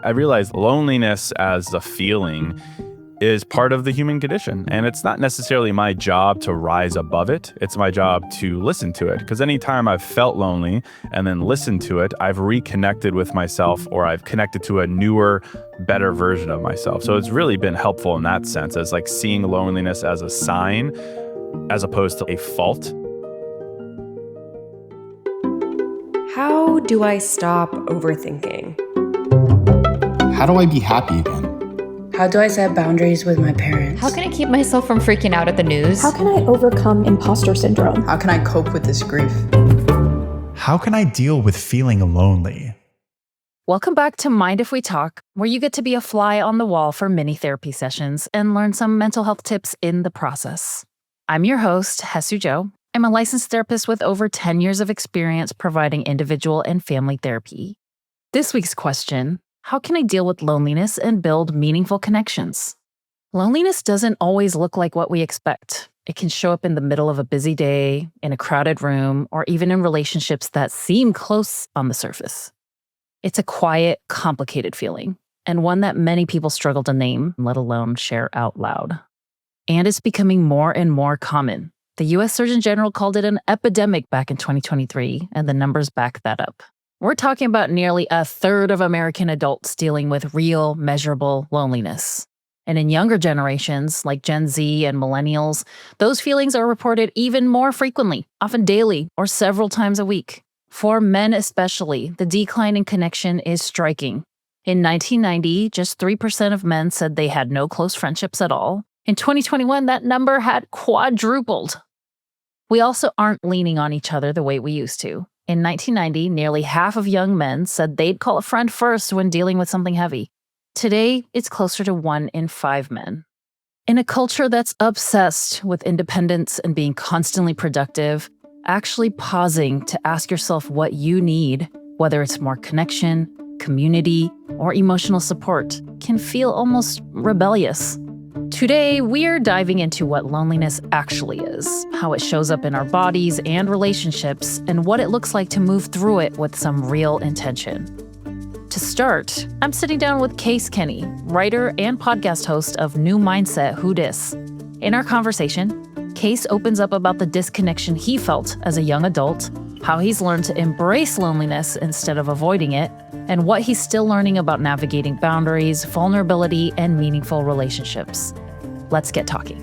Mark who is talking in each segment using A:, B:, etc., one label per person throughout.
A: I realized loneliness as a feeling is part of the human condition. And it's not necessarily my job to rise above it. It's my job to listen to it. Because anytime I've felt lonely and then listened to it, I've reconnected with myself, or I've connected to a newer, better version of myself. So it's really been helpful in that sense, as like seeing loneliness as a sign as opposed to a fault.
B: How do I stop overthinking?
C: How do I be happy again?
D: How do I set boundaries with my parents?
E: How can I keep myself from freaking out at the news?
F: How can I overcome imposter syndrome?
D: How can I cope with this grief?
G: How can I deal with feeling lonely?
H: Welcome back to Mind If We Talk, where you get to be a fly on the wall for mini therapy sessions and learn some mental health tips in the process. I'm your host, Haesue. I'm a licensed therapist with over 10 years of experience providing individual and family therapy. This week's question: how can I deal with loneliness and build meaningful connections? Loneliness doesn't always look like what we expect. It can show up in the middle of a busy day, in a crowded room, or even in relationships that seem close on the surface. It's a quiet, complicated feeling, and one that many people struggle to name, let alone share out loud. And it's becoming more and more common. The U.S. Surgeon General called it an epidemic back in 2023, and the numbers back that up. We're talking about nearly a third of American adults dealing with real, measurable loneliness. And in younger generations, like Gen Z and millennials, those feelings are reported even more frequently, often daily or several times a week. For men especially, the decline in connection is striking. In 1990, just 3% of men said they had no close friendships at all. In 2021, that number had quadrupled. We also aren't leaning on each other the way we used to. In 1990, nearly half of young men said they'd call a friend first when dealing with something heavy. Today, it's closer to 1 in 5 men. In a culture that's obsessed with independence and being constantly productive, actually pausing to ask yourself what you need, whether it's more connection, community, or emotional support, can feel almost rebellious. Today, we're diving into what loneliness actually is, how it shows up in our bodies and relationships, and what it looks like to move through it with some real intention. To start, I'm sitting down with Case Kenny, writer and podcast host of New Mindset Who Dis. In our conversation, Case opens up about the disconnection he felt as a young adult, how he's learned to embrace loneliness instead of avoiding it, and what he's still learning about navigating boundaries, vulnerability, and meaningful relationships. Let's get talking.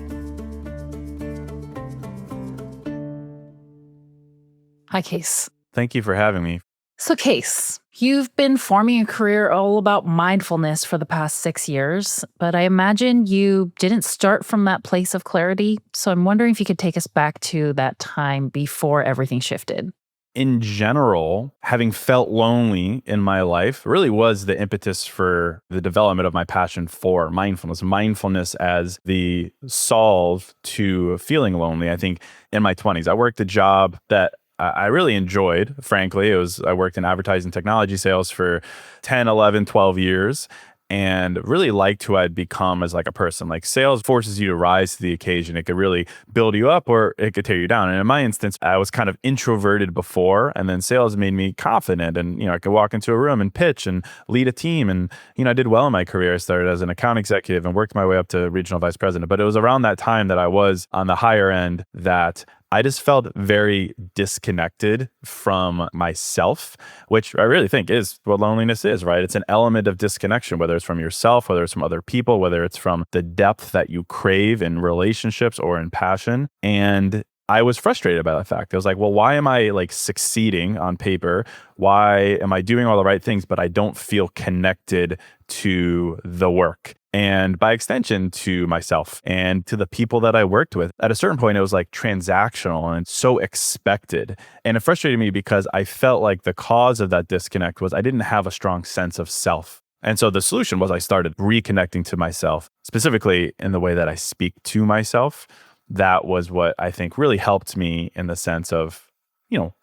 H: Hi, Case.
A: Thank you for having me.
H: So, Case, you've been forming a career all about mindfulness for the past 6 years, but I imagine you didn't start from that place of clarity. So I'm wondering if you could take us back to that time before everything shifted.
A: In general, having felt lonely in my life really was the impetus for the development of my passion for mindfulness as the solve to feeling lonely. I think in my 20s, I worked a job that I really enjoyed, frankly. I worked in advertising technology sales for 10, 11, 12 years. And really liked who I'd become as like a person. Like sales forces you to rise to the occasion. It could really build you up or it could tear you down. And in my instance, I was kind of introverted before, and then sales made me confident. And, I could walk into a room and pitch and lead a team. And, I did well in my career. I started as an account executive and worked my way up to regional vice president. But it was around that time that I was on the higher end that I just felt very disconnected from myself, which I really think is what loneliness is, right? It's an element of disconnection, whether it's from yourself, whether it's from other people, whether it's from the depth that you crave in relationships or in passion. And I was frustrated by that fact. I was like, well, why am I like succeeding on paper? Why am I doing all the right things, but I don't feel connected to the work? And by extension to myself and to the people that I worked with. At a certain point, it was like transactional and so expected. And it frustrated me because I felt like the cause of that disconnect was I didn't have a strong sense of self. And so the solution was I started reconnecting to myself, specifically in the way that I speak to myself. That was what I think really helped me in the sense of,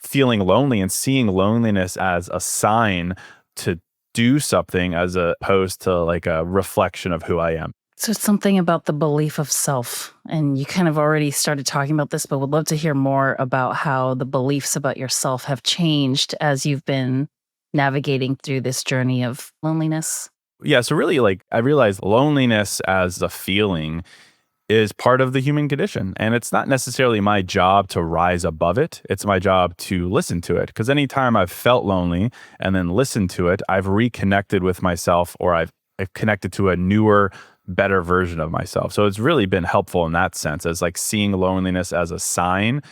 A: feeling lonely and seeing loneliness as a sign to do something as opposed to like a reflection of who I am.
H: So it's something about the belief of self. And you kind of already started talking about this, but would love to hear more about how the beliefs about yourself have changed as you've been navigating through this journey of loneliness.
A: Yeah. So really, like, I realized loneliness as a feeling is part of the human condition. And it's not necessarily my job to rise above it. It's my job to listen to it. Because anytime I've felt lonely and then listened to it, I've reconnected with myself, or I've connected to a newer, better version of myself. So it's really been helpful in that sense, as like seeing loneliness as a sign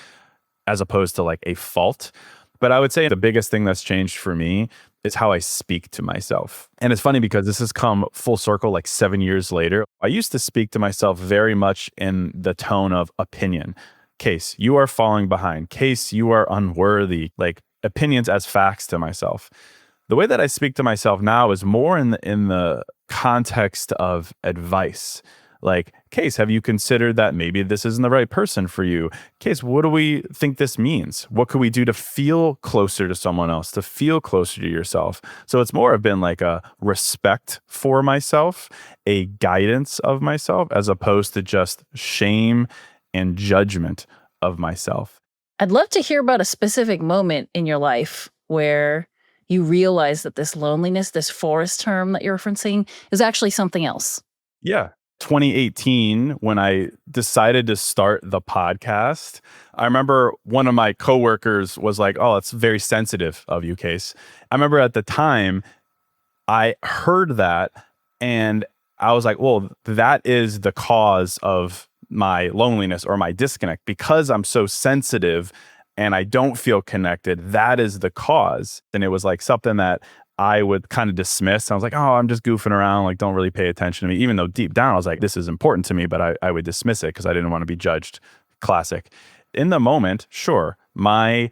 A: as opposed to like a fault. But I would say the biggest thing that's changed for me is how I speak to myself. And it's funny because this has come full circle like 7 years later. I used to speak to myself very much in the tone of opinion. Case, you are falling behind. Case, you are unworthy. Like opinions as facts to myself. The way that I speak to myself now is more in the context of advice. Like, Case, have you considered that maybe this isn't the right person for you? Case, what do we think this means? What could we do to feel closer to someone else, to feel closer to yourself? So it's more of been like a respect for myself, a guidance of myself, as opposed to just shame and judgment of myself.
H: I'd love to hear about a specific moment in your life where you realized that this loneliness, this forest term that you're referencing, is actually something else.
A: Yeah. 2018, when I decided to start the podcast, I remember one of my coworkers was like, "Oh, it's very sensitive of you, Case." I remember at the time I heard that and I was like, well, that is the cause of my loneliness or my disconnect, because I'm so sensitive and I don't feel connected. That is the cause. And it was like something that I would kind of dismiss. I was like, oh, I'm just goofing around, like, don't really pay attention to me. Even though deep down I was like, this is important to me, but I would dismiss it because I didn't want to be judged. Classic. In the moment, sure, my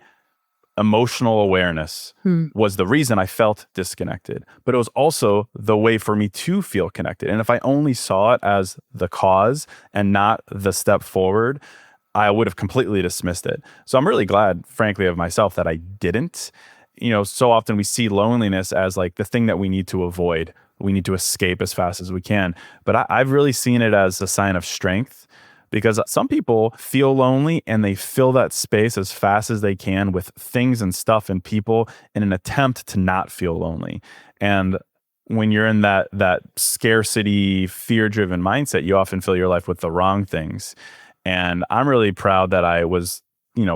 A: emotional awareness was the reason I felt disconnected, but it was also the way for me to feel connected. And if I only saw it as the cause and not the step forward, I would have completely dismissed it. So I'm really glad, frankly, of myself that I didn't. You know, so often we see loneliness as like the thing that we need to avoid. We need to escape as fast as we can. But I've really seen it as a sign of strength, because some people feel lonely and they fill that space as fast as they can with things and stuff and people in an attempt to not feel lonely. And when you're in that scarcity, fear-driven mindset, you often fill your life with the wrong things. And I'm really proud that I was,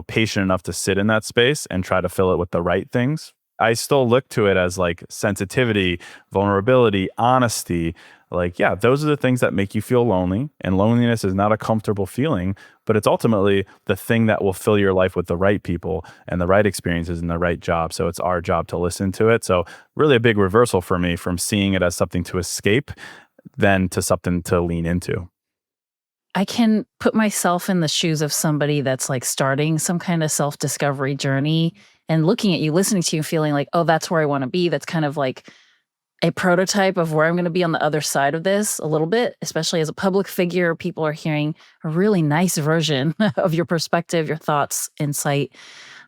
A: patient enough to sit in that space and try to fill it with the right things. I still look to it as like sensitivity, vulnerability, honesty. Like, yeah, those are the things that make you feel lonely. And loneliness is not a comfortable feeling, but it's ultimately the thing that will fill your life with the right people and the right experiences and the right job. So it's our job to listen to it. So really a big reversal for me from seeing it as something to escape than to something to lean into.
H: I can put myself in the shoes of somebody that's like starting some kind of self-discovery journey and looking at you, listening to you, feeling like, oh, that's where I want to be. That's kind of like a prototype of where I'm going to be on the other side of this a little bit, especially as a public figure. People are hearing a really nice version of your perspective, your thoughts, insight.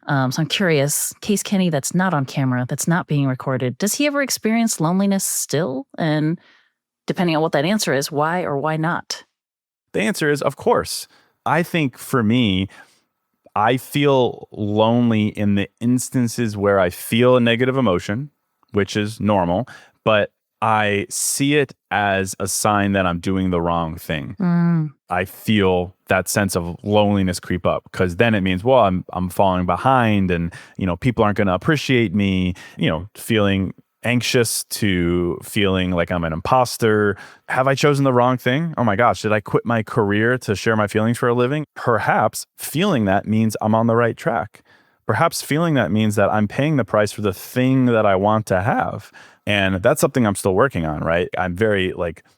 H: So I'm curious, Case Kenny, that's not on camera, that's not being recorded, does he ever experience loneliness still? And depending on what that answer is, why or why not?
A: The answer is, of course. I think for me, I feel lonely in the instances where I feel a negative emotion, which is normal, but I see it as a sign that I'm doing the wrong thing. I feel that sense of loneliness creep up, because then it means, well, I'm falling behind and, people aren't going to appreciate me, feeling anxious to feeling like I'm an imposter. Have I chosen the wrong thing? Oh my gosh, did I quit my career to share my feelings for a living? Perhaps feeling that means I'm on the right track. Perhaps feeling that means that I'm paying the price for the thing that I want to have. And that's something I'm still working on, right? I'm very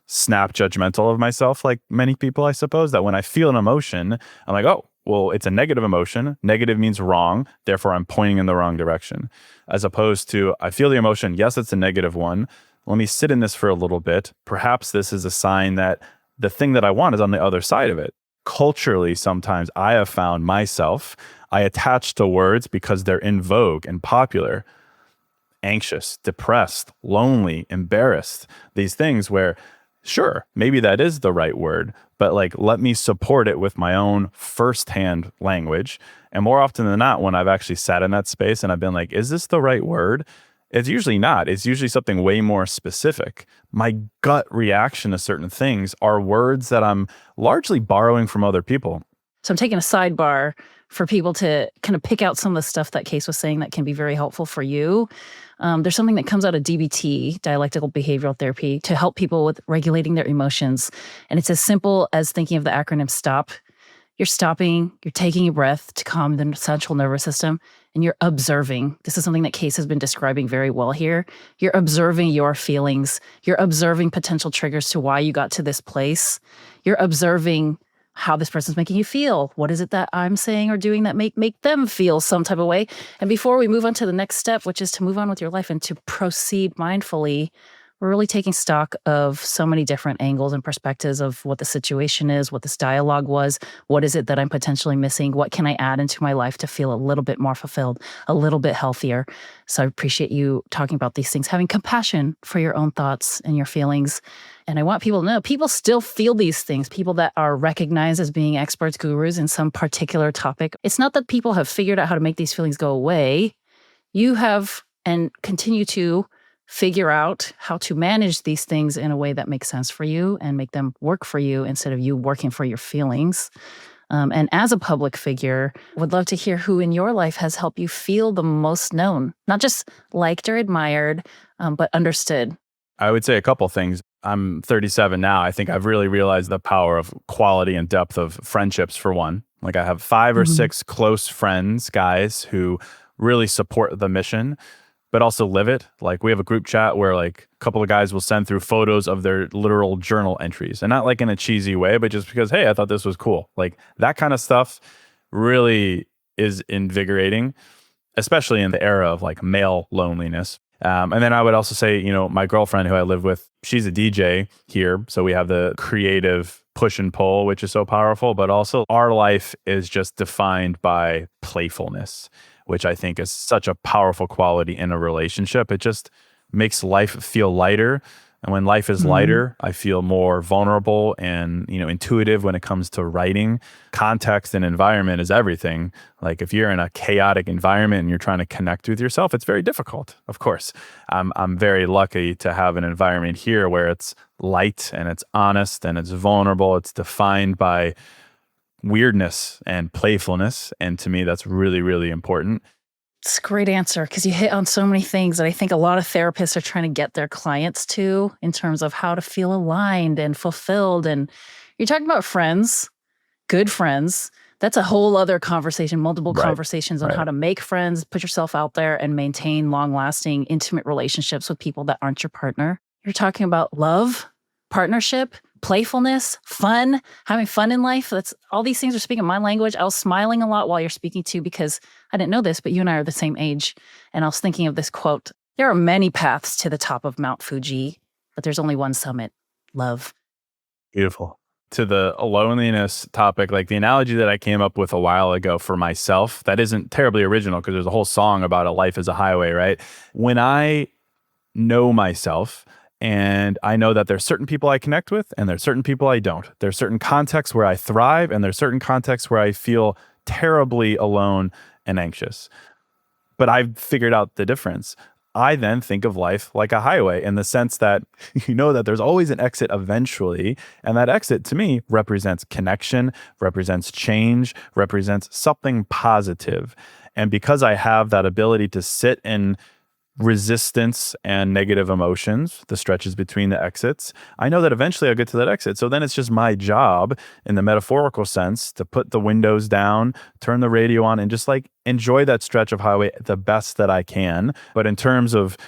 A: snap judgmental of myself, like many people, I suppose, that when I feel an emotion, I'm like, oh, well, it's a negative emotion. Negative means wrong. Therefore, I'm pointing in the wrong direction. As opposed to, I feel the emotion. Yes, it's a negative one. Let me sit in this for a little bit. Perhaps this is a sign that the thing that I want is on the other side of it. Culturally, sometimes I have found myself, I attach to words because they're in vogue and popular. Anxious, depressed, lonely, embarrassed. These things where, sure, maybe that is the right word, but let me support it with my own firsthand language. And more often than not, when I've actually sat in that space and I've been like, is this the right word? It's usually not. It's usually something way more specific. My gut reaction to certain things are words that I'm largely borrowing from other people.
H: So I'm taking a sidebar for people to kind of pick out some of the stuff that Case was saying that can be very helpful for you. There's something that comes out of DBT, dialectical behavioral therapy, to help people with regulating their emotions. And it's as simple as thinking of the acronym STOP. You're stopping, you're taking a breath to calm the central nervous system, and you're observing. This is something that Case has been describing very well here. You're observing your feelings. You're observing potential triggers to why you got to this place. You're observing how this person's making you feel. What is it that I'm saying or doing that make them feel some type of way? And before we move on to the next step, which is to move on with your life and to proceed mindfully, we're really taking stock of so many different angles and perspectives of what the situation is, what this dialogue was, what is it that I'm potentially missing, what can I add into my life to feel a little bit more fulfilled, a little bit healthier. So I appreciate you talking about these things, having compassion for your own thoughts and your feelings. And I want people to know, people still feel these things, people that are recognized as being experts, gurus in some particular topic. It's not that people have figured out how to make these feelings go away. You have and continue to figure out how to manage these things in a way that makes sense for you and make them work for you instead of you working for your feelings. And as a public figure, would love to hear who in your life has helped you feel the most known, not just liked or admired, but understood.
A: I would say a couple things. I'm 37 now. I think I've really realized the power of quality and depth of friendships, for one. Like I have 5 or 6 close friends, guys, who really support the mission, but also live it. Like we have a group chat where like a couple of guys will send through photos of their literal journal entries, and not like in a cheesy way, but just because, hey, I thought this was cool. Like that kind of stuff really is invigorating, especially in the era of like male loneliness. And then I would also say, my girlfriend who I live with, she's a DJ here. So we have the creative push and pull, which is so powerful, but also our life is just defined by playfulness, which I think is such a powerful quality in a relationship. It just makes life feel lighter. And when life is lighter, I feel more vulnerable and, intuitive when it comes to writing. Context and environment is everything. Like if you're in a chaotic environment and you're trying to connect with yourself, it's very difficult. Of course, I'm very lucky to have an environment here where it's light and it's honest and it's vulnerable. It's defined by weirdness and playfulness. And to me, that's really, really important.
H: It's a great answer because you hit on so many things that I think a lot of therapists are trying to get their clients to in terms of how to feel aligned and fulfilled. And you're talking about friends, good friends. That's a whole other conversation, multiple conversations on how to make friends, put yourself out there and maintain long-lasting, intimate relationships with people that aren't your partner. You're talking about love, partnership, playfulness, fun, having fun in life. That's all these things are speaking my language. I was smiling a lot while you're speaking too, because I didn't know this, but you and I are the same age. And I was thinking of this quote: there are many paths to the top of Mount Fuji, but there's only one summit, love.
A: Beautiful. To the loneliness topic, like the analogy that I came up with a while ago for myself, that isn't terribly original because there's a whole song about a life as a highway, right? When I know myself, and I know that there's certain people I connect with and there's certain people I don't. There's certain contexts where I thrive and there's certain contexts where I feel terribly alone and anxious. But I've figured out the difference. I then think of life like a highway in the sense that that there's always an exit eventually. And that exit to me represents connection, represents change, represents something positive. And because I have that ability to sit in resistance and negative emotions, the stretches between the exits, I know that eventually I'll get to that exit. So then it's just my job in the metaphorical sense to put the windows down, turn the radio on, and just like enjoy that stretch of highway the best that I can. But in terms of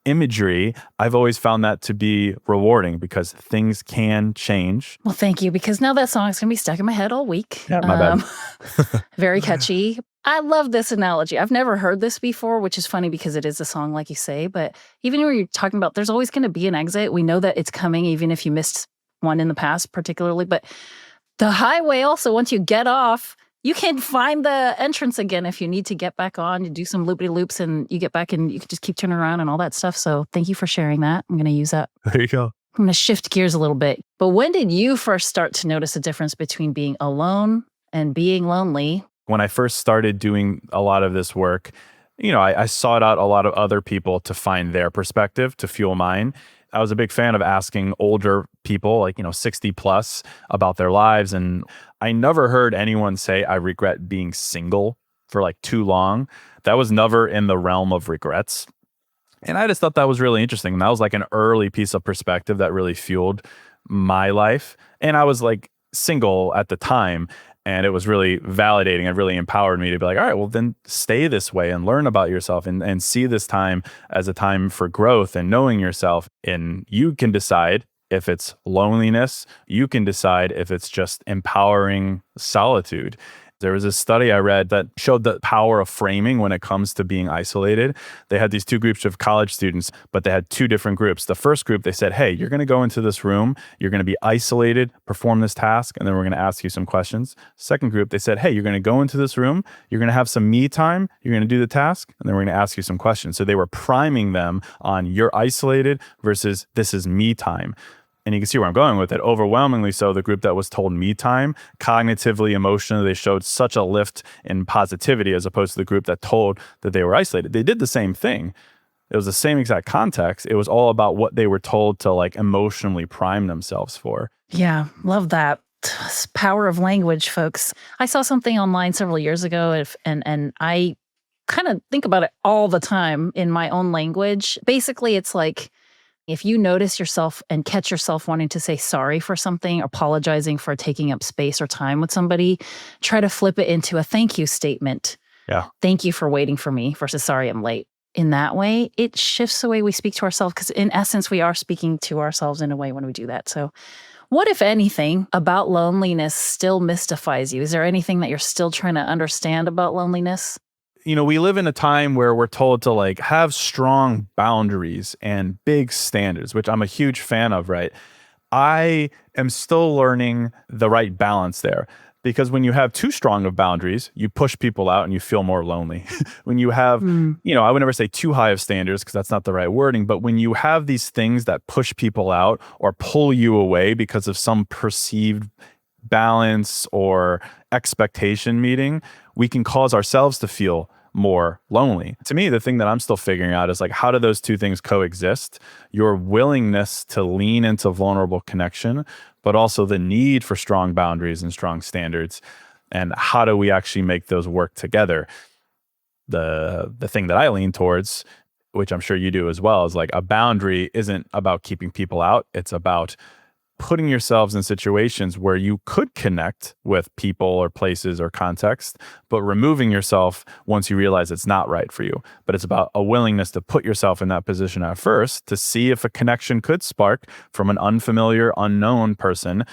A: imagery, I've always found that to be rewarding because things can change.
H: Well, thank you, because now that song is going to be stuck in my head all week.
A: Yeah, my bad.
H: Very catchy. I love this analogy. I've never heard this before, which is funny because it is a song, like you say. But even when you're talking about there's always going to be an exit, we know that it's coming, even if you missed one in the past, particularly. But the highway also, once you get off, you can find the entrance again if you need to get back on. You do some loopy-loops and you get back and you can just keep turning around and all that stuff. So thank you for sharing that. I'm going to use that.
A: There you go.
H: I'm going to shift gears a little bit. But when did you first start to notice a difference between being alone and being lonely?
A: When I first started doing a lot of this work, I sought out a lot of other people to find their perspective to fuel mine. I was a big fan of asking older people, like, 60 plus, about their lives. And I never heard anyone say, I regret being single for like too long. That was never in the realm of regrets. And I just thought that was really interesting. And that was like an early piece of perspective that really fueled my life. And I was like single at the time. And it was really validating. It really empowered me to be like, all right, well, then stay this way and learn about yourself and see this time as a time for growth and knowing yourself. And you can decide if it's loneliness. You can decide if it's just empowering solitude. There was a study I read that showed the power of framing when it comes to being isolated. They had these two groups of college students, but they had two different groups. The first group, they said, hey, you're going to go into this room, you're going to be isolated, perform this task, and then we're going to ask you some questions. Second group, they said, hey, you're going to go into this room, you're going to have some me time, you're going to do the task, and then we're going to ask you some questions. So they were priming them on you're isolated versus this is me time. And you can see where I'm going with it. Overwhelmingly so, the group that was told me time, cognitively, emotionally, they showed such a lift in positivity as opposed to the group that told that they were isolated. They did the same thing. It was the same exact context. It was all about what they were told to like emotionally prime themselves for.
H: Yeah, love that. Power of language, folks. I saw something online several years ago, and I kind of think about it all the time in my own language. Basically, it's like, if you notice yourself and catch yourself wanting to say sorry for something, apologizing for taking up space or time with somebody, try to flip it into a thank you statement.
A: Yeah.
H: Thank you for waiting for me versus sorry I'm late. In that way, it shifts the way we speak to ourselves because in essence, we are speaking to ourselves in a way when we do that. So what, if anything, about loneliness still mystifies you? Is there anything that you're still trying to understand about loneliness?
A: We live in a time where we're told to like have strong boundaries and big standards, which I'm a huge fan of, right? I am still learning the right balance there because when you have too strong of boundaries, you push people out and you feel more lonely. When you have, I would never say too high of standards because that's not the right wording, but when you have these things that push people out or pull you away because of some perceived balance or expectation meeting, we can cause ourselves to feel more lonely. To me, the thing that I'm still figuring out is like, how do those two things coexist? Your willingness to lean into vulnerable connection, but also the need for strong boundaries and strong standards. And how do we actually make those work together? The thing that I lean towards, which I'm sure you do as well, is like a boundary isn't about keeping people out. It's about putting yourselves in situations where you could connect with people or places or context, but removing yourself once you realize it's not right for you. But it's about a willingness to put yourself in that position at first to see if a connection could spark from an unfamiliar, unknown person.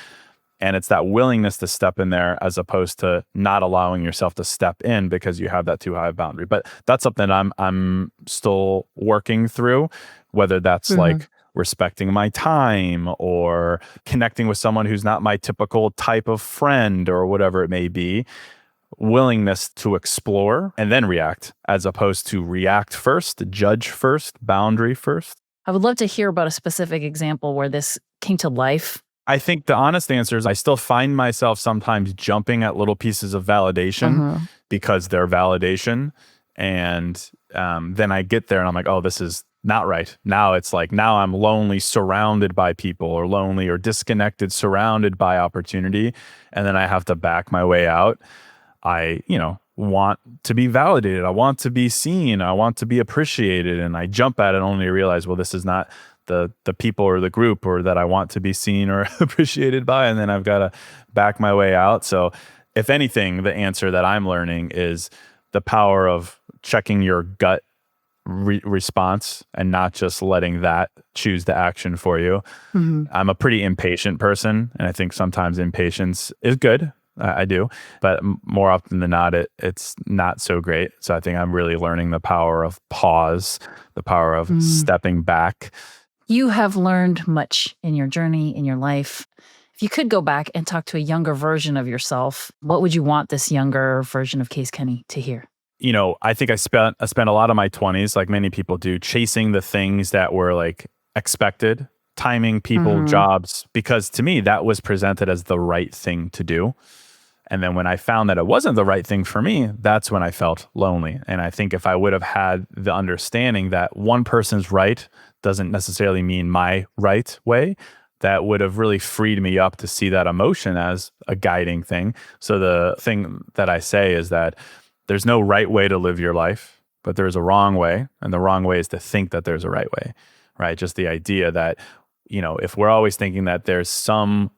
A: And it's that willingness to step in there as opposed to not allowing yourself to step in because you have that too high boundary. But that's something I'm still working through, whether that's like respecting my time or connecting with someone who's not my typical type of friend or whatever it may be. Willingness to explore and then react as opposed to react first, judge first, boundary first.
H: I would love to hear about a specific example where this came to life.
A: I think the honest answer is I still find myself sometimes jumping at little pieces of validation because they're validation. And then I get there and I'm like, oh, this is not right. Now it's like, now I'm lonely, surrounded by people, or lonely or disconnected, surrounded by opportunity. And then I have to back my way out. I, want to be validated. I want to be seen. I want to be appreciated. And I jump at it only to realize, well, this is not the people or the group or that I want to be seen or appreciated by. And then I've got to back my way out. So if anything, the answer that I'm learning is the power of checking your gut response and not just letting that choose the action for you. I'm a pretty impatient person, and I think sometimes impatience is good. I do, but more often than not, it's not so great. So I think I'm really learning the power of pause, the power of stepping back.
H: You have learned much in your journey, in your life. If you could go back and talk to a younger version of yourself, what would you want this younger version of Case Kenny to hear?
A: I think I spent a lot of my 20s, like many people do, chasing the things that were like expected, timing, people, jobs, because to me, that was presented as the right thing to do. And then when I found that it wasn't the right thing for me, that's when I felt lonely. And I think if I would have had the understanding that one person's right doesn't necessarily mean my right way, that would have really freed me up to see that emotion as a guiding thing. So the thing that I say is that there's no right way to live your life, but there's a wrong way. And the wrong way is to think that there's a right way, right? Just the idea that, if we're always thinking that there's some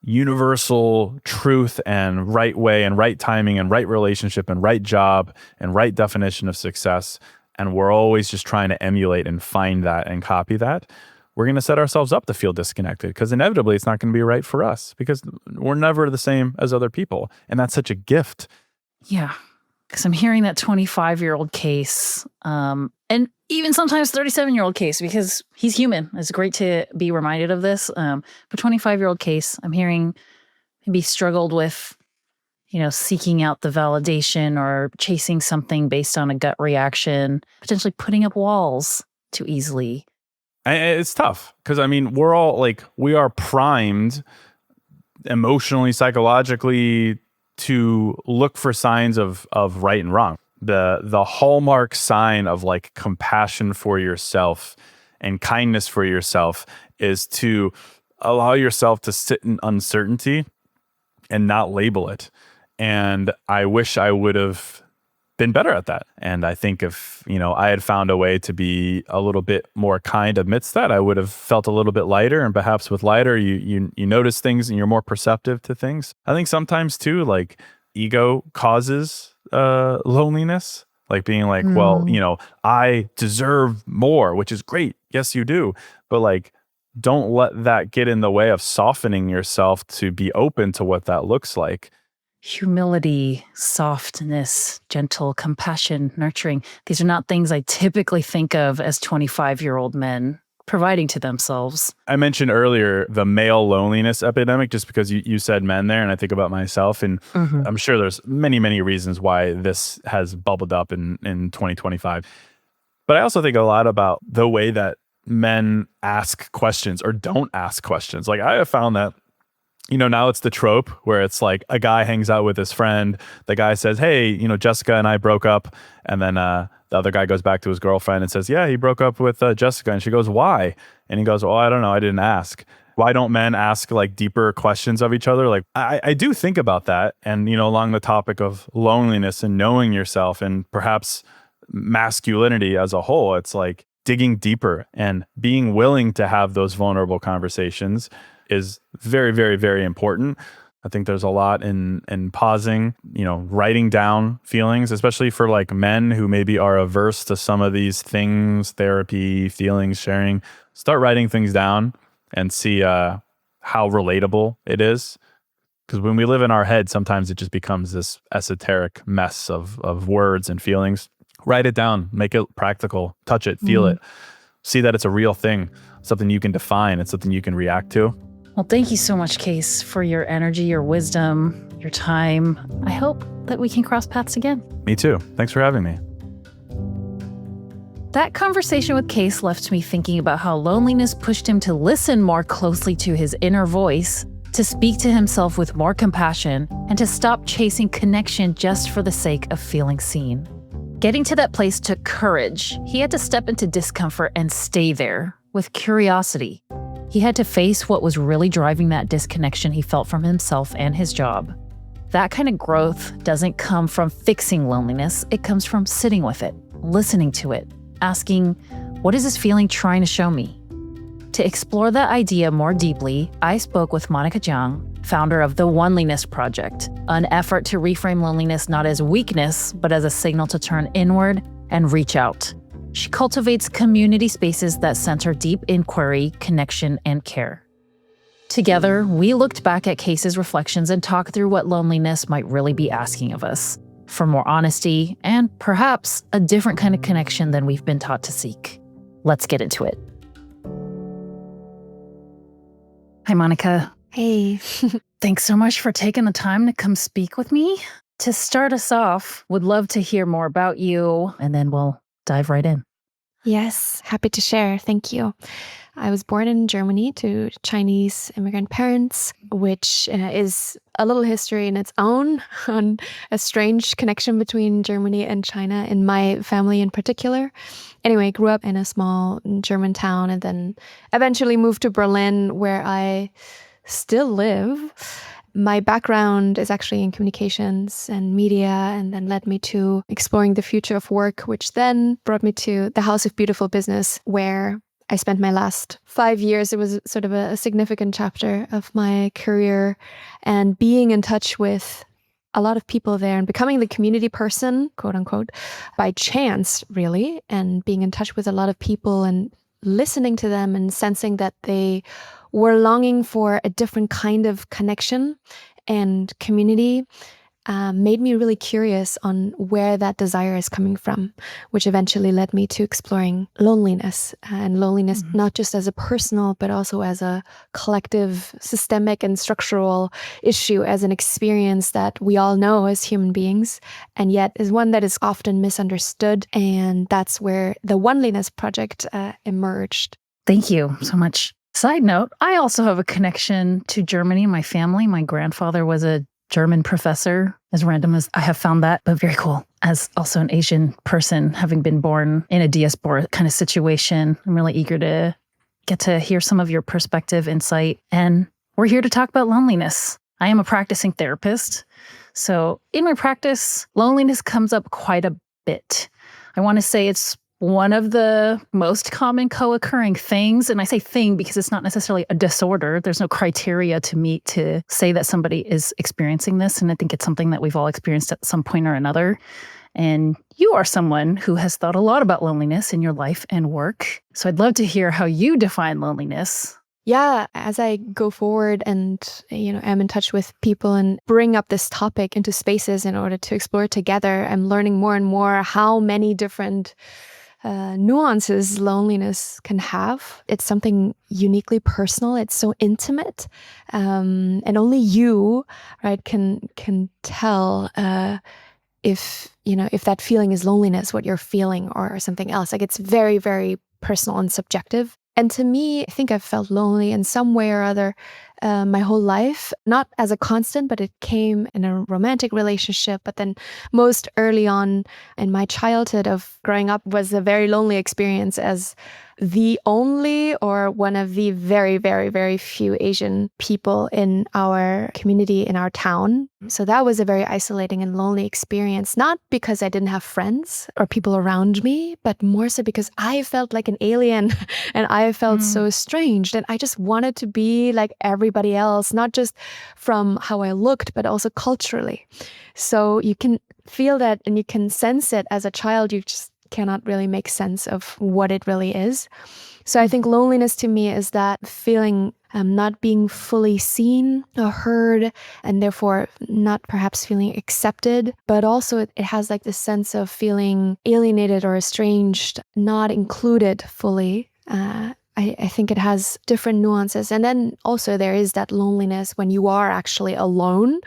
A: universal truth and right way and right timing and right relationship and right job and right definition of success, and we're always just trying to emulate and find that and copy that, we're going to set ourselves up to feel disconnected, because inevitably it's not going to be right for us, because we're never the same as other people. And that's such a gift.
H: Yeah. Because I'm hearing that 25-year-old case, and even sometimes 37-year-old case, because he's human. It's great to be reminded of this. But 25-year-old case, I'm hearing maybe struggled with, seeking out the validation or chasing something based on a gut reaction, potentially putting up walls too easily.
A: It's tough because, we're all we are primed emotionally, psychologically to look for signs of right and wrong. The hallmark sign of compassion for yourself and kindness for yourself is to allow yourself to sit in uncertainty and not label it. And I wish I would have been better at that. And I think if, I had found a way to be a little bit more kind amidst that, I would have felt a little bit lighter. And perhaps with lighter, you notice things and you're more perceptive to things. I think sometimes too, ego causes loneliness, being well, I deserve more, which is great. Yes, you do. But don't let that get in the way of softening yourself to be open to what that looks like.
H: Humility, softness, gentle, compassion, nurturing. These are not things I typically think of as 25-year-old men providing to themselves.
A: I mentioned earlier the male loneliness epidemic, just because you said men there, and I think about myself, and I'm sure there's many, many reasons why this has bubbled up in 2025. But I also think a lot about the way that men ask questions or don't ask questions. I have found that now it's the trope where it's a guy hangs out with his friend. The guy says, hey, Jessica and I broke up. And then the other guy goes back to his girlfriend and says, yeah, he broke up with Jessica. And she goes, why? And he goes, well, I don't know. I didn't ask. Why don't men ask deeper questions of each other? I do think about that. And, along the topic of loneliness and knowing yourself and perhaps masculinity as a whole, it's digging deeper and being willing to have those vulnerable conversations is very, very, very important. I think there's a lot in pausing, writing down feelings, especially for men who maybe are averse to some of these things, therapy, feelings, sharing. Start writing things down and see how relatable it is. Because when we live in our head, sometimes it just becomes this esoteric mess of words and feelings. Write it down, make it practical, touch it, feel it, see that it's a real thing, something you can define, it's something you can react to.
H: Well, thank you so much, Case, for your energy, your wisdom, your time. I hope that we can cross paths again.
A: Me too. Thanks for having me.
H: That conversation with Case left me thinking about how loneliness pushed him to listen more closely to his inner voice, to speak to himself with more compassion, and to stop chasing connection just for the sake of feeling seen. Getting to that place took courage. He had to step into discomfort and stay there with curiosity. He had to face what was really driving that disconnection he felt from himself and his job. That kind of growth doesn't come from fixing loneliness. It comes from sitting with it, listening to it, asking, what is this feeling trying to show me? To explore that idea more deeply, I spoke with Monika Jiang, founder of the Oneliness Project, an effort to reframe loneliness not as weakness, but as a signal to turn inward and reach out. She cultivates community spaces that center deep inquiry, connection, and care. Together, we looked back at Case's reflections and talked through what loneliness might really be asking of us, for more honesty and perhaps a different kind of connection than we've been taught to seek. Let's get into it. Hi, Monika.
B: Hey.
H: Thanks so much for taking the time to come speak with me. To start us off, would love to hear more about you, and then we'll dive right in.
F: Yes, happy to share. Thank you. I was born in Germany to Chinese immigrant parents, which is a little history in its own on a strange connection between Germany and China in my family in particular. Anyway, grew up in a small German town and then eventually moved to Berlin, where I still live. My background is actually in communications and media, and then led me to exploring the future of work, which then brought me to the House of Beautiful Business, where I spent my last 5 years. It was sort of a significant chapter of my career, and being in touch with a lot of people there and becoming the community person, quote unquote, by chance, really, and being in touch with a lot of people and listening to them and sensing that they were longing for a different kind of connection and community made me really curious on where that desire is coming from, which eventually led me to exploring loneliness and loneliness, not just as a personal, but also as a collective, systemic and structural issue, as an experience that we all know as human beings, and yet is one that is often misunderstood. And that's where the Oneliness Project emerged.
H: Thank you so much. Side note, I also have a connection to Germany in my family. My grandfather was a German professor, as random as I have found that, but very cool. As also an Asian person, having been born in a diaspora kind of situation, I'm really eager to get to hear some of your perspective, insight, and we're here to talk about loneliness. I am a practicing therapist, so in my practice, loneliness comes up quite a bit. I want to say it's one of the most common co-occurring things, and I say thing because it's not necessarily a disorder. There's no criteria to meet to say that somebody is experiencing this, and I think it's something that we've all experienced at some point or another. And you are someone who has thought a lot about loneliness in your life and work. So I'd love to hear how you define loneliness.
F: Yeah, as I go forward and, am in touch with people and bring up this topic into spaces in order to explore it together, I'm learning more and more how many different nuances loneliness can have. It's something uniquely personal. It's so intimate, and only you, right, can tell if that feeling is loneliness, what you're feeling, or something else. Like, it's very, very personal and subjective. And to me, I think I've felt lonely in some way or other my whole life, not as a constant, but it came in a romantic relationship. But then most early on in my childhood of growing up was a very lonely experience as the only or one of the very, very, very few Asian people in our community, in our town. So that was a very isolating and lonely experience, not because I didn't have friends or people around me, but more so because I felt like an alien and I felt so estranged. And I just wanted to be like everybody else, not just from how I looked, but also culturally. So you can feel that and you can sense it as a child. You just cannot really make sense of what it really is. So I think loneliness to me is that feeling not being fully seen or heard, and therefore not perhaps feeling accepted, but also it has like this sense of feeling alienated or estranged, not included fully. I think it has different nuances. And then also there is that loneliness when you are actually alone,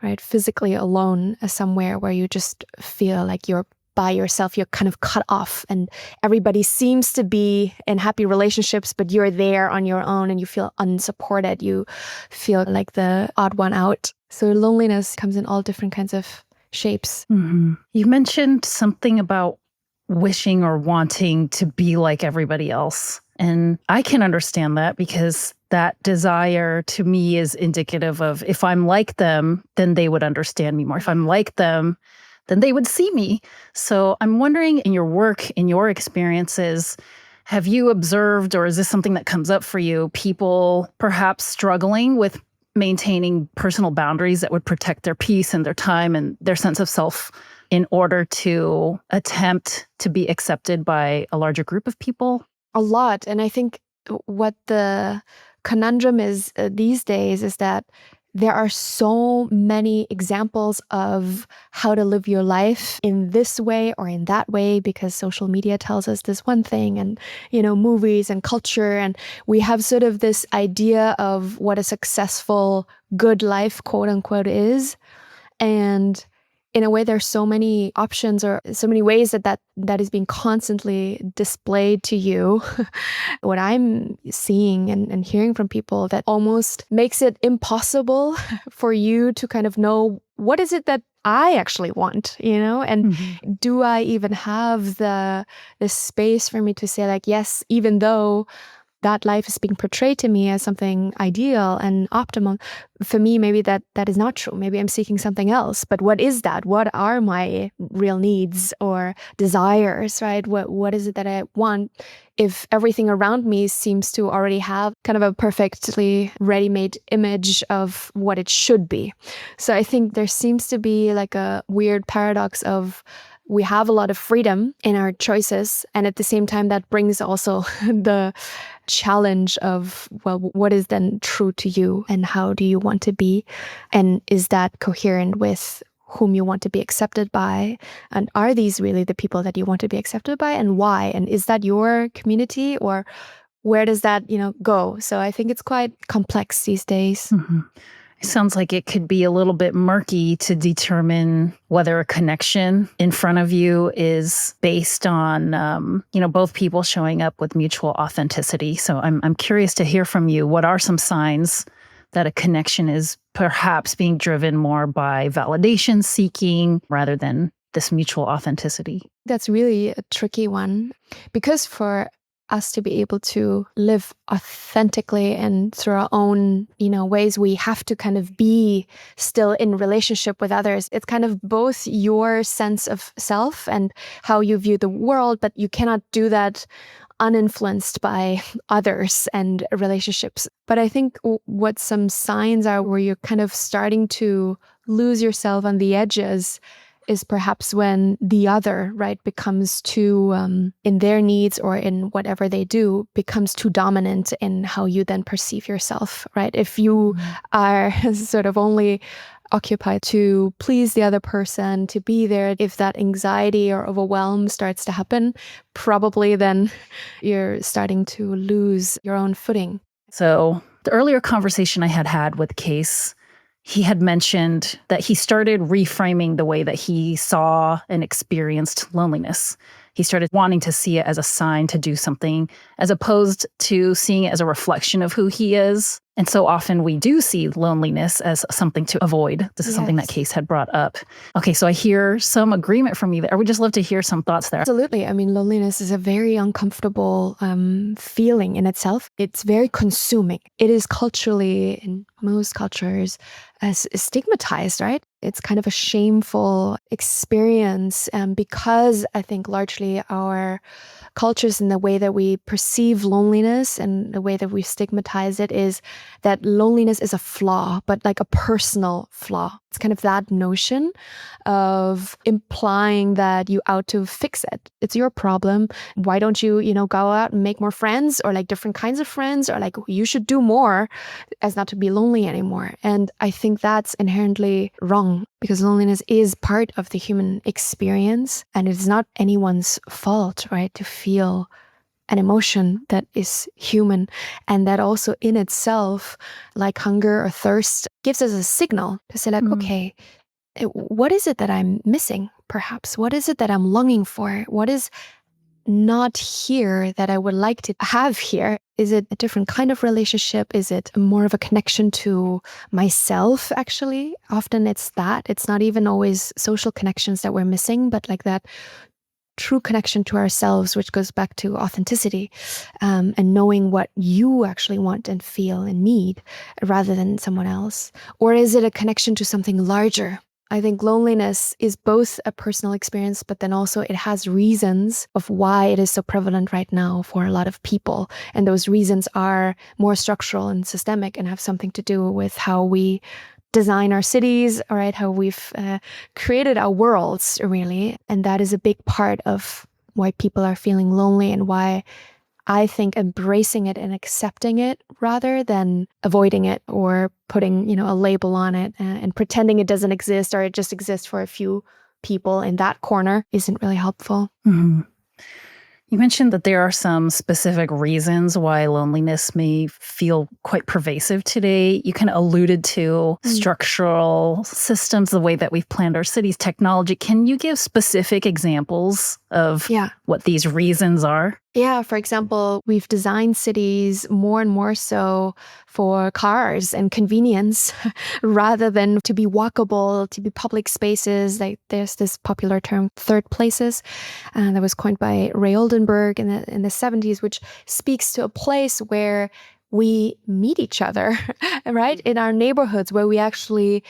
F: right? Physically alone somewhere where you just feel like you're by yourself, you're kind of cut off, and everybody seems to be in happy relationships, but you're there on your own and you feel unsupported. You feel like the odd one out. So loneliness comes in all different kinds of shapes.
H: Mm-hmm. You mentioned something about wishing or wanting to be like everybody else. And I can understand that because that desire to me is indicative of if I'm like them, then they would understand me more. If I'm like them, then they would see me. So I'm wondering, in your work, in your experiences, have you observed, or is this something that comes up for you, people perhaps struggling with maintaining personal boundaries that would protect their peace and their time and their sense of self in order to attempt to be accepted by a larger group of people?
F: A lot. And I think what the conundrum is these days is that there are so many examples of how to live your life in this way or in that way, because social media tells us this one thing, and, movies and culture. And we have sort of this idea of what a successful, good life, quote unquote, is. And in a way, there's so many options or so many ways that is being constantly displayed to you. What I'm seeing and hearing from people that almost makes it impossible for you to kind of know what is it that I actually want, and do I even have the space for me to say like, yes, even though that life is being portrayed to me as something ideal and optimal, for me, maybe that is not true. Maybe I'm seeking something else. But what is that? What are my real needs or desires, right? What is it that I want if everything around me seems to already have kind of a perfectly ready-made image of what it should be? So I think there seems to be like a weird paradox of we have a lot of freedom in our choices. And at the same time, that brings also the challenge of, well, what is then true to you and how do you want to be? And is that coherent with whom you want to be accepted by? And are these really the people that you want to be accepted by, and why? And is that your community, or where does that, go? So I think it's quite complex these days.
H: It sounds like it could be a little bit murky to determine whether a connection in front of you is based on, both people showing up with mutual authenticity. So I'm curious to hear from you. What are some signs that a connection is perhaps being driven more by validation seeking rather than this mutual authenticity?
F: That's really a tricky one, because for us to be able to live authentically and through our own, ways, we have to kind of be still in relationship with others. It's kind of both your sense of self and how you view the world, but you cannot do that uninfluenced by others and relationships. But I think what some signs are where you're kind of starting to lose yourself on the edges is perhaps when the other, right, becomes too, in their needs or in whatever they do, becomes too dominant in how you then perceive yourself, right? If you are sort of only occupied to please the other person, to be there, if that anxiety or overwhelm starts to happen, probably then you're starting to lose your own footing.
H: So the earlier conversation I had with Case, he had mentioned that he started reframing the way that he saw and experienced loneliness. He started wanting to see it as a sign to do something, as opposed to seeing it as a reflection of who he is. And so often we do see loneliness as something to avoid. This is something that Case had brought up. Okay, so I hear some agreement from you there. I would just love to hear some thoughts there.
F: Absolutely. I mean, loneliness is a very uncomfortable feeling in itself. It's very consuming. It is culturally, in most cultures, as stigmatized, right? It's kind of a shameful experience because I think largely our cultures and the way that we perceive loneliness and the way that we stigmatize it is that loneliness is a flaw, but like a personal flaw. It's kind of that notion of implying that you out to fix it. It's your problem. Why don't you, go out and make more friends, or like different kinds of friends, or like you should do more as not to be lonely anymore. And I think that's inherently wrong, because loneliness is part of the human experience, and it is not anyone's fault, right, to feel an emotion that is human, and that also in itself, like hunger or thirst, gives us a signal to say like, okay, what is it that I'm missing, perhaps? What is it that I'm longing for? What is not here that I would like to have here? Is it a different kind of relationship? Is it more of a connection to myself, actually? Often it's that. It's not even always social connections that we're missing, but like that true connection to ourselves, which goes back to authenticity, and knowing what you actually want and feel and need rather than someone else. Or is it a connection to something larger? I think loneliness is both a personal experience, but then also it has reasons of why it is so prevalent right now for a lot of people. And those reasons are more structural and systemic and have something to do with how we design our cities, all right, how we've created our worlds, really. And that is a big part of why people are feeling lonely, and why I think embracing it and accepting it rather than avoiding it or putting, a label on it and pretending it doesn't exist, or it just exists for a few people in that corner, isn't really helpful.
H: Mm-hmm. You mentioned that there are some specific reasons why loneliness may feel quite pervasive today. You kind of alluded to structural systems, the way that we've planned our cities, technology. Can you give specific examples of what these reasons are?
F: Yeah, for example, we've designed cities more and more so for cars and convenience rather than to be walkable, to be public spaces. Like there's this popular term, third places, that was coined by Ray Oldenburg in the 70s, which speaks to a place where we meet each other, right? In our neighborhoods where we actually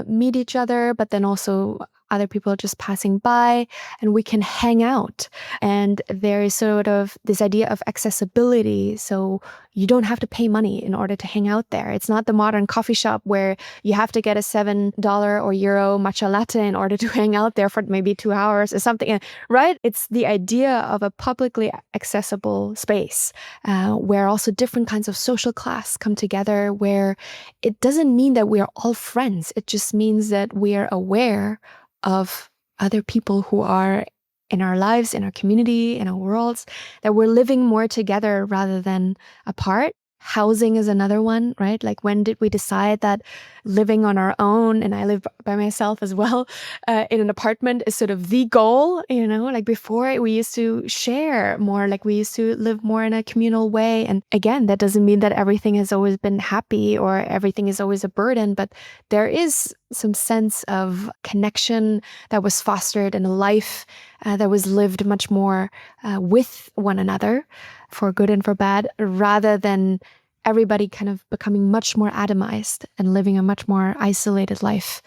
F: meet each other, but then also other people are just passing by and we can hang out. And there is sort of this idea of accessibility. So you don't have to pay money in order to hang out there. It's not the modern coffee shop where you have to get a $7 or euro matcha latte in order to hang out there for maybe 2 hours or something, right? It's the idea of a publicly accessible space where also different kinds of social class come together, where it doesn't mean that we are all friends. It just means that we are aware of other people who are in our lives, in our community, in our worlds, that we're living more together rather than apart. Housing is another one, right? Like when did we decide that living on our own, and I live by myself as well, in an apartment is sort of the goal, like before we used to share more, like we used to live more in a communal way. And again, that doesn't mean that everything has always been happy or everything is always a burden, but there is some sense of connection that was fostered in a life that was lived much more with one another, for good and for bad, rather than everybody kind of becoming much more atomized and living a much more isolated life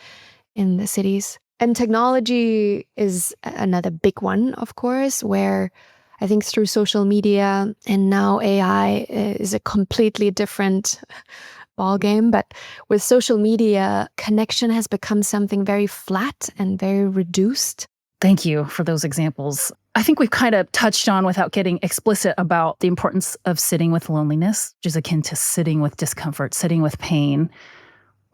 F: in the cities. And technology is another big one, of course, where I think through social media and now AI is a completely different ball game. But with social media, connection has become something very flat and very reduced.
H: Thank you for those examples. I think we've kind of touched on, without getting explicit, about the importance of sitting with loneliness, which is akin to sitting with discomfort, sitting with pain.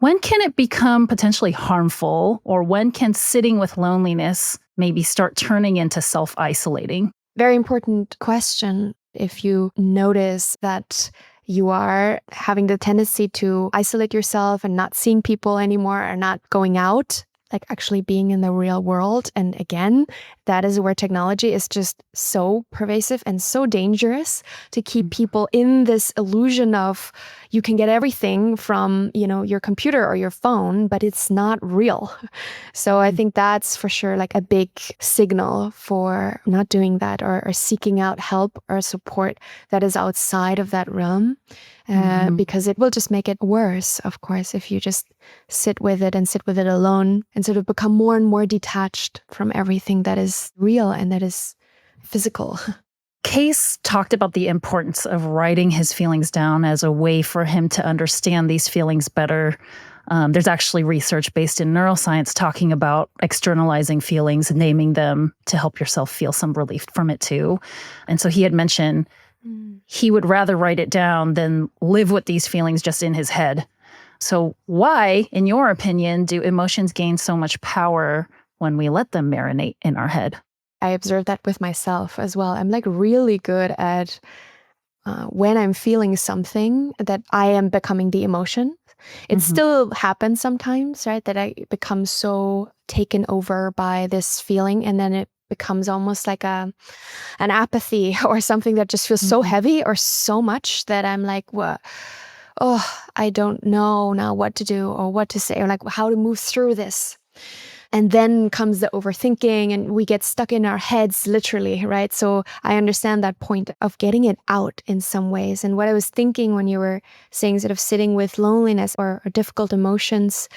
H: When can it become potentially harmful, or when can sitting with loneliness maybe start turning into self-isolating?
F: Very important question. If you notice that you are having the tendency to isolate yourself and not seeing people anymore, or not going out, like actually being in the real world. And again, that is where technology is just so pervasive and so dangerous, to keep people in this illusion of you can get everything from, your computer or your phone, but it's not real. So I think that's for sure like a big signal for not doing that, or seeking out help or support that is outside of that realm. Because it will just make it worse, of course, if you just sit with it alone and sort of become more and more detached from everything that is real and that is physical.
H: Case talked about the importance of writing his feelings down as a way for him to understand these feelings better. There's actually research based in neuroscience talking about externalizing feelings, naming them to help yourself feel some relief from it too. And so he had mentioned he would rather write it down than live with these feelings just in his head. So why, in your opinion, do emotions gain so much power when we let them marinate in our head?
F: I observe that with myself as well. I'm like really good at when I'm feeling something that I am becoming the emotion. It still happens sometimes, right? That I become so taken over by this feeling, and then it becomes almost like an apathy or something that just feels so heavy or so much that I'm like, what? Oh, I don't know now what to do or what to say, or like how to move through this. And then comes the overthinking, and we get stuck in our heads, literally, right? So I understand that point of getting it out in some ways. And what I was thinking when you were saying sort of sitting with loneliness or difficult emotions,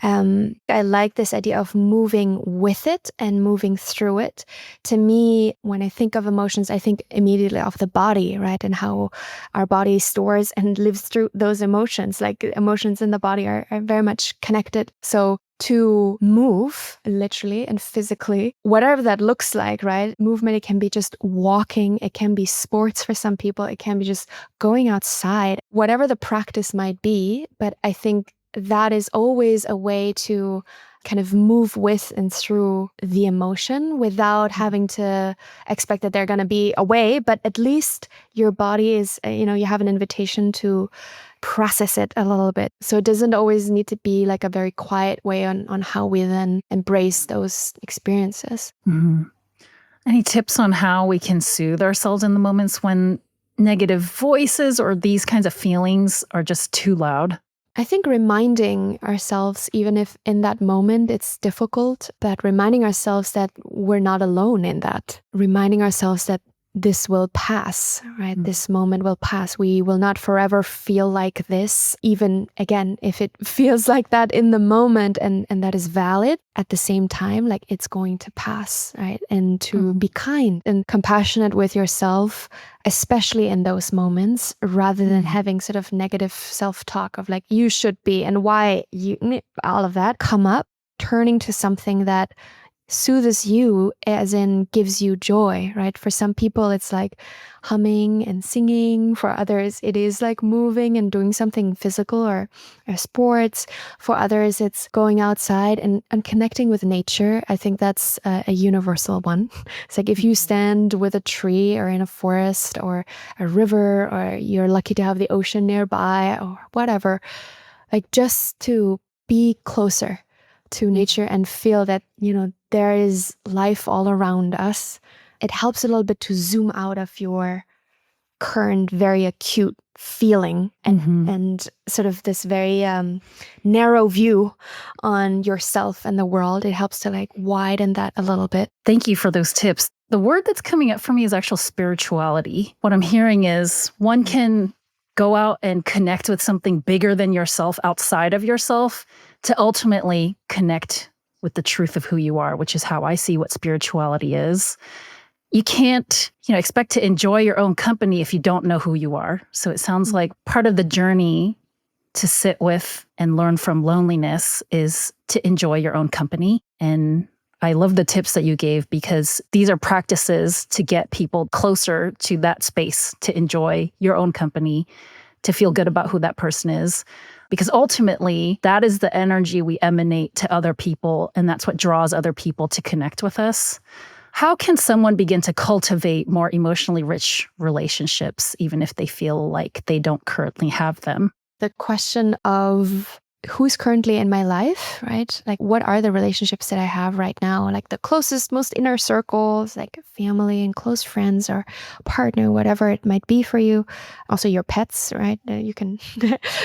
F: I like this idea of moving with it and moving through it. To me, when I think of emotions, I think immediately of the body, right? And how our body stores and lives through those emotions. Like emotions in the body are very much connected. So to move literally and physically, whatever that looks like, right? Movement, it can be just walking, it can be sports for some people, it can be just going outside, whatever the practice might be. But I think that is always a way to kind of move with and through the emotion without having to expect that they're going to be away. But at least your body is, you have an invitation to process it a little bit. So it doesn't always need to be like a very quiet way on how we then embrace those experiences.
H: Mm-hmm. Any tips on how we can soothe ourselves in the moments when negative voices or these kinds of feelings are just too loud?
F: I think reminding ourselves, even if in that moment it's difficult, but reminding ourselves that we're not alone in that. Reminding ourselves that this will pass, right? This moment will pass. We will not forever feel like this, even again, if it feels like that in the moment and that is valid. At the same time, like it's going to pass, right? And to be kind and compassionate with yourself, especially in those moments, rather than having sort of negative self-talk of like, you should be and why you, all of that come up, turning to something that soothes you, as in gives you joy, right? For some people, it's like humming and singing. For others, it is like moving and doing something physical or sports. For others, it's going outside and connecting with nature. I think that's a universal one. It's like if you stand with a tree or in a forest or a river, or you're lucky to have the ocean nearby or whatever, like just to be closer to nature and feel that, there is life all around us. It helps a little bit to zoom out of your current very acute feeling and sort of this very narrow view on yourself and the world. It helps to like widen that a little bit.
H: Thank you for those tips. The word that's coming up for me is actual spirituality. What I'm hearing is one can go out and connect with something bigger than yourself, outside of yourself, to ultimately connect with the truth of who you are, which is how I see what spirituality is. You can't, expect to enjoy your own company if you don't know who you are. So it sounds like part of the journey to sit with and learn from loneliness is to enjoy your own company. And I love the tips that you gave, because these are practices to get people closer to that space, to enjoy your own company, to feel good about who that person is. Because ultimately, that is the energy we emanate to other people, and that's what draws other people to connect with us. How can someone begin to cultivate more emotionally rich relationships, even if they feel like they don't currently have them?
F: The question of who's currently in my life, right? Like, what are the relationships that I have right now? Like the closest, most inner circles, like family and close friends or partner, whatever it might be for you. Also your pets, right? You can,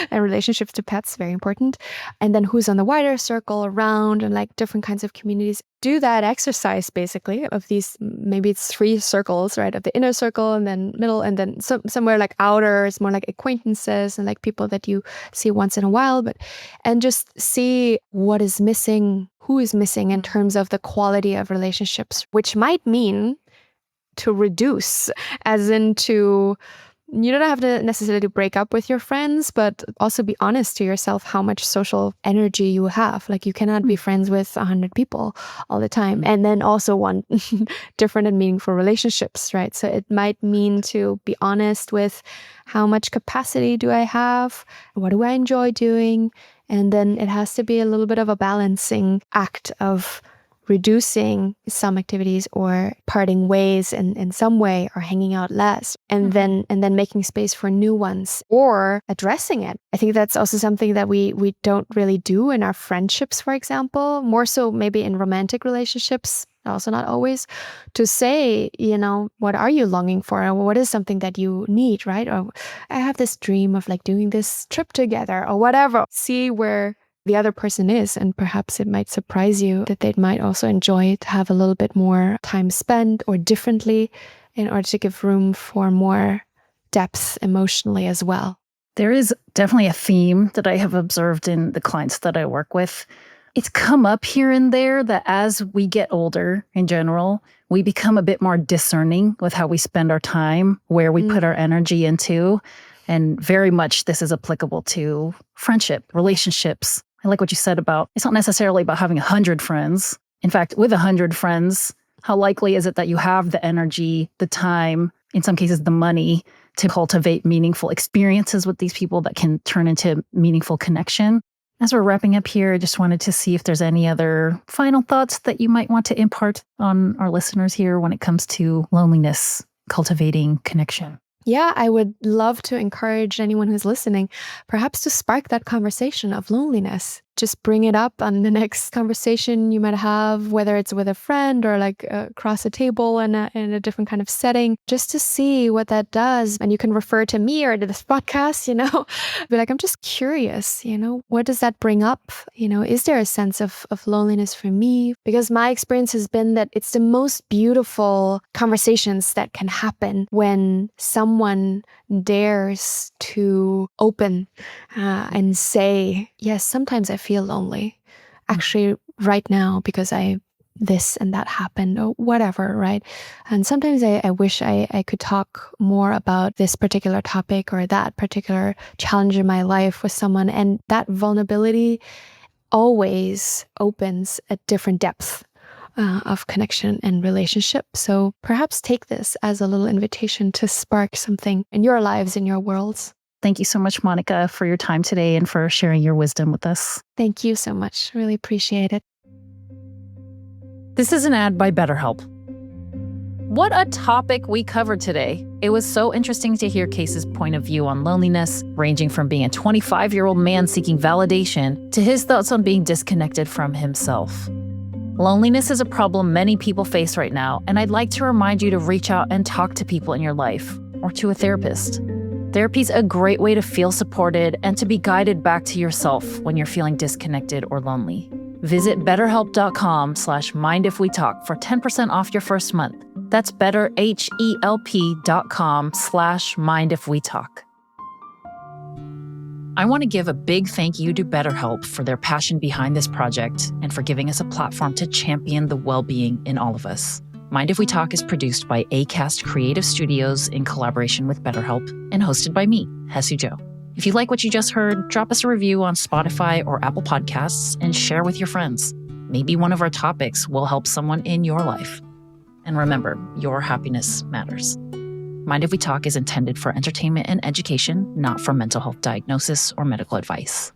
F: and relationships to pets, very important. And then who's on the wider circle around, and like different kinds of communities. Do that exercise basically of these, maybe it's 3 circles, right? Of the inner circle and then middle and then somewhere like outer, it's more like acquaintances and like people that you see once in a while, and just see what is missing, who is missing in terms of the quality of relationships, which might mean to reduce, as in to, you don't have to necessarily break up with your friends, but also be honest to yourself how much social energy you have. Like you cannot be friends with 100 people all the time. And then also want different and meaningful relationships, right? So it might mean to be honest with how much capacity do I have? What do I enjoy doing? And then it has to be a little bit of a balancing act of reducing some activities or parting ways in some way or hanging out less, and then making space for new ones or addressing it. I think that's also something that we don't really do in our friendships, for example, more so maybe in romantic relationships, also not always, to say, what are you longing for? Or what is something that you need, right? Or I have this dream of like doing this trip together or whatever. See where the other person is, and perhaps it might surprise you that they might also enjoy to have a little bit more time spent or differently, in order to give room for more depth emotionally as well.
H: There is definitely a theme that I have observed in the clients that I work with. It's come up here and there that as we get older in general, we become a bit more discerning with how we spend our time, where we put our energy into. And very much this is applicable to friendship, relationships. I like what you said about, it's not necessarily about having 100 friends. In fact, with 100 friends, how likely is it that you have the energy, the time, in some cases, the money to cultivate meaningful experiences with these people that can turn into meaningful connection? As we're wrapping up here, I just wanted to see if there's any other final thoughts that you might want to impart on our listeners here when it comes to loneliness, cultivating connection.
F: Yeah, I would love to encourage anyone who's listening, perhaps to spark that conversation of loneliness. Just bring it up on the next conversation you might have, whether it's with a friend or like across a table in a different kind of setting, just to see what that does. And you can refer to me or to this podcast, be like, I'm just curious, what does that bring up? Is there a sense of loneliness for me? Because my experience has been that it's the most beautiful conversations that can happen when someone dares to open and say, yes, sometimes I feel lonely. Actually, right now, because this and that happened or whatever, right? And sometimes I wish I could talk more about this particular topic or that particular challenge in my life with someone. And that vulnerability always opens a different depth of connection and relationship. So perhaps take this as a little invitation to spark something in your lives, in your worlds.
H: Thank you so much, Monika, for your time today and for sharing your wisdom with us.
F: Thank you so much. Really appreciate it.
H: This is an ad by BetterHelp. What a topic we covered today. It was so interesting to hear Case's point of view on loneliness, ranging from being a 25-year-old man seeking validation to his thoughts on being disconnected from himself. Loneliness is a problem many people face right now, and I'd like to remind you to reach out and talk to people in your life, or to a therapist. Therapy's a great way to feel supported and to be guided back to yourself when you're feeling disconnected or lonely. Visit betterhelp.com/mindifwetalk for 10% off your first month. That's betterhelp.com/mindifwetalk. I want to give a big thank you to BetterHelp for their passion behind this project and for giving us a platform to champion the well-being in all of us. Mind If We Talk is produced by Acast Creative Studios in collaboration with BetterHelp and hosted by me, Haesue. If you like what you just heard, drop us a review on Spotify or Apple Podcasts and share with your friends. Maybe one of our topics will help someone in your life. And remember, your happiness matters. Mind If We Talk is intended for entertainment and education, not for mental health diagnosis or medical advice.